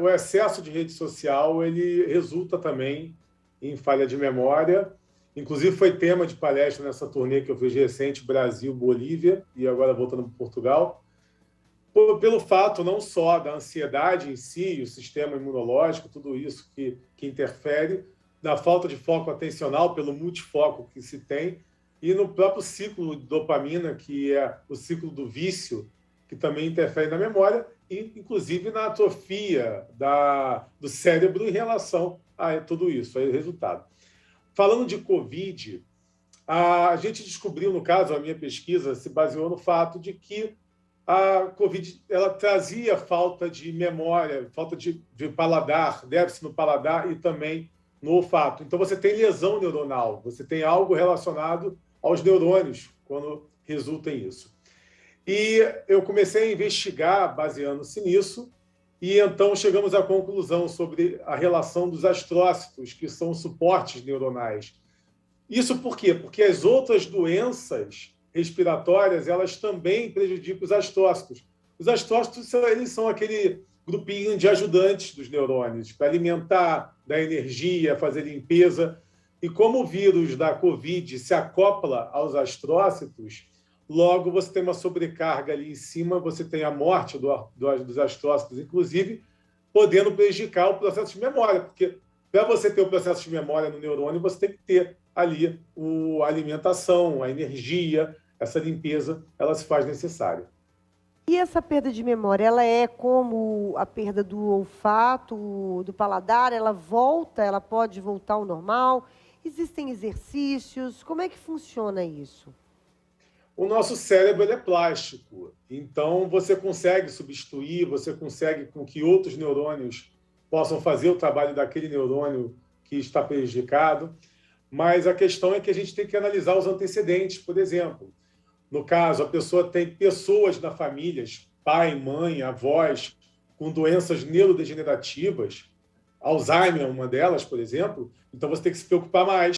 o excesso de rede social ele resulta também em falha de memória. Inclusive, foi tema de palestra nessa turnê que eu fiz recente, Brasil, Bolívia, e agora voltando para Portugal, pelo fato não só da ansiedade em si, o sistema imunológico, tudo isso que interfere, na falta de foco atencional, pelo multifoco que se tem, e no próprio ciclo de dopamina, que é o ciclo do vício, que também interfere na memória, e inclusive na atrofia do cérebro em relação a tudo isso, aí o resultado. Falando de Covid, a gente descobriu, no caso, a minha pesquisa se baseou no fato de que a Covid ela trazia falta de memória, falta de paladar, déficit no paladar e também no olfato. Então, você tem lesão neuronal, você tem algo relacionado aos neurônios quando resulta em isso. E eu comecei a investigar, baseando-se nisso, e então chegamos à conclusão sobre a relação dos astrócitos, que são suportes neuronais. Isso por quê? Porque as outras doenças respiratórias, elas também prejudicam os astrócitos. Os astrócitos, eles são aquele grupinho de ajudantes dos neurônios, para alimentar, dar energia, fazer limpeza. E como o vírus da Covid se acopla aos astrócitos, logo você tem uma sobrecarga ali em cima, você tem a morte dos astrócitos, inclusive, podendo prejudicar o processo de memória, porque para você ter o processo de memória no neurônio, você tem que ter ali a alimentação, a energia, essa limpeza, ela se faz necessária. E essa perda de memória, ela é como a perda do olfato, do paladar, ela pode voltar ao normal? Existem exercícios? Como é que funciona isso? O nosso cérebro ele é plástico, então você consegue substituir, você consegue com que outros neurônios possam fazer o trabalho daquele neurônio que está prejudicado, mas a questão é que a gente tem que analisar os antecedentes, por exemplo. No caso, a pessoa tem pessoas na família, pai, mãe, avós, com doenças neurodegenerativas, Alzheimer é uma delas, por exemplo, então você tem que se preocupar mais